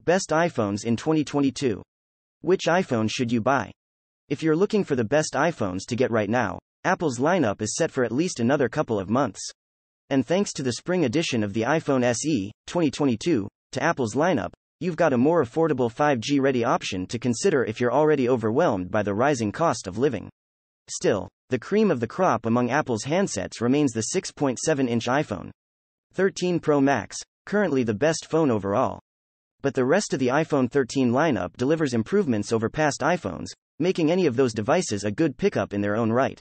Best iPhones in 2022. Which iPhone should you buy? If you're looking for the best iPhones to get right now, Apple's lineup is set for at least another couple of months. And thanks to the spring edition of the iPhone SE, 2022, to Apple's lineup, you've got a more affordable 5G-ready option to consider if you're already overwhelmed by the rising cost of living. Still, the cream of the crop among Apple's handsets remains the 6.7-inch iPhone 13 Pro Max, currently the best phone overall. But the rest of the iPhone 13 lineup delivers improvements over past iPhones, making any of those devices a good pickup in their own right.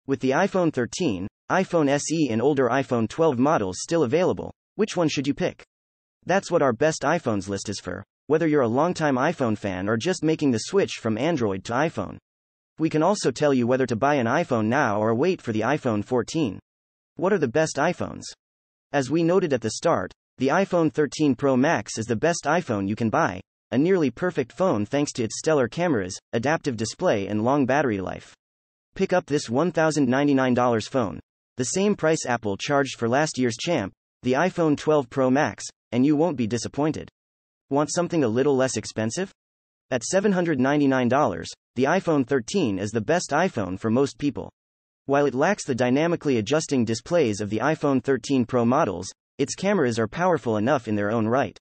With the iPhone 13, iPhone SE and older iPhone 12 models still available, which one should you pick? That's what our best iPhones list is for, whether you're a longtime iPhone fan or just making the switch from Android to iPhone. We can also tell you whether to buy an iPhone now or wait for the iPhone 14. What are the best iPhones? As we noted at the start, the iPhone 13 Pro Max is the best iPhone you can buy, a nearly perfect phone thanks to its stellar cameras, adaptive display and long battery life. Pick up this $1,099 phone, the same price Apple charged for last year's champ, the iPhone 12 Pro Max, and you won't be disappointed. Want something a little less expensive? At $799, the iPhone 13 is the best iPhone for most people. While it lacks the dynamically adjusting displays of the iPhone 13 Pro models, its cameras are powerful enough in their own right.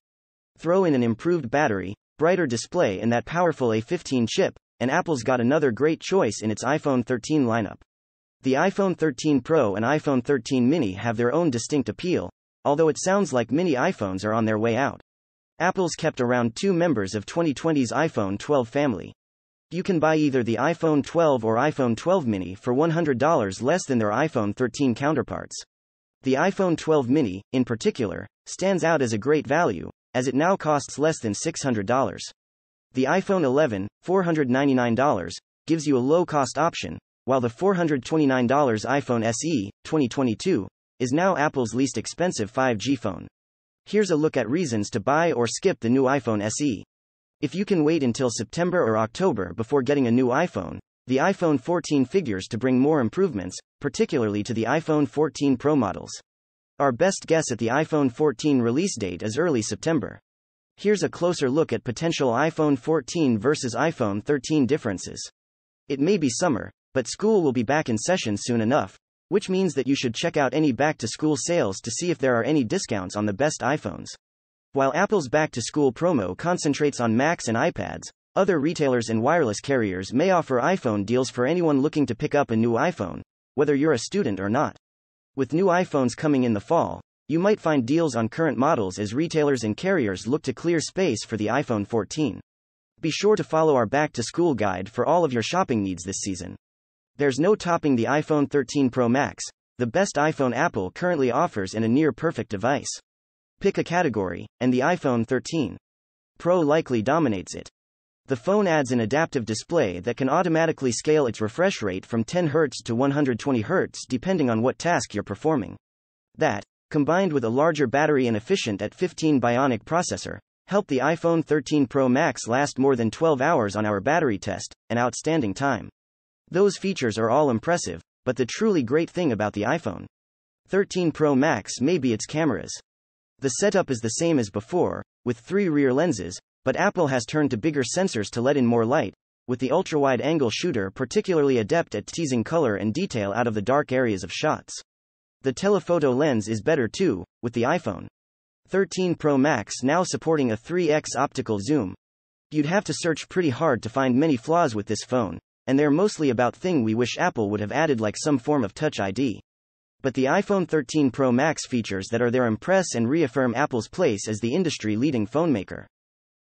Throw in an improved battery, brighter display and that powerful A15 chip, and Apple's got another great choice in its iPhone 13 lineup. The iPhone 13 Pro and iPhone 13 mini have their own distinct appeal, although it sounds like mini iPhones are on their way out. Apple's kept around 2 members of 2020's iPhone 12 family. You can buy either the iPhone 12 or iPhone 12 mini for $100 less than their iPhone 13 counterparts. The iPhone 12 mini, in particular, stands out as a great value, as it now costs less than $600. The iPhone 11, $499, gives you a low-cost option, while the $429 iPhone SE, 2022, is now Apple's least expensive 5G phone. Here's a look at reasons to buy or skip the new iPhone SE. If you can wait until September or October before getting a new iPhone, the iPhone 14 figures to bring more improvements, particularly to the iPhone 14 Pro models. Our best guess at the iPhone 14 release date is early September. Here's a closer look at potential iPhone 14 versus iPhone 13 differences. It may be summer, but school will be back in session soon enough, which means that you should check out any back-to-school sales to see if there are any discounts on the best iPhones. While Apple's back-to-school promo concentrates on Macs and iPads, other retailers and wireless carriers may offer iPhone deals for anyone looking to pick up a new iPhone, whether you're a student or not. With new iPhones coming in the fall, you might find deals on current models as retailers and carriers look to clear space for the iPhone 14. Be sure to follow our back-to-school guide for all of your shopping needs this season. There's no topping the iPhone 13 Pro Max, the best iPhone Apple currently offers and a near-perfect device. Pick a category, and the iPhone 13 Pro likely dominates it. The phone adds an adaptive display that can automatically scale its refresh rate from 10 Hz to 120 Hz depending on what task you're performing. That, combined with a larger battery and efficient at 15 Bionic processor, helped the iPhone 13 Pro Max last more than 12 hours on our battery test, an outstanding time. Those features are all impressive, but the truly great thing about the iPhone 13 Pro Max may be its cameras. The setup is the same as before, with 3 rear lenses, but Apple has turned to bigger sensors to let in more light, with the ultra-wide-angle shooter particularly adept at teasing color and detail out of the dark areas of shots. The telephoto lens is better too, with the iPhone 13 Pro Max now supporting a 3x optical zoom. You'd have to search pretty hard to find many flaws with this phone, and they're mostly about things we wish Apple would have added, like some form of Touch ID. But the iPhone 13 Pro Max features that are there impress and reaffirm Apple's place as the industry-leading phone maker.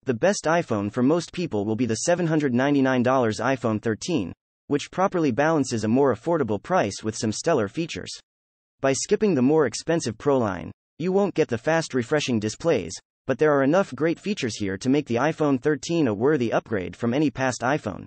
The best iPhone for most people will be the $799 iPhone 13, which properly balances a more affordable price with some stellar features. By skipping the more expensive Pro line, you won't get the fast refreshing displays, but there are enough great features here to make the iPhone 13 a worthy upgrade from any past iPhone.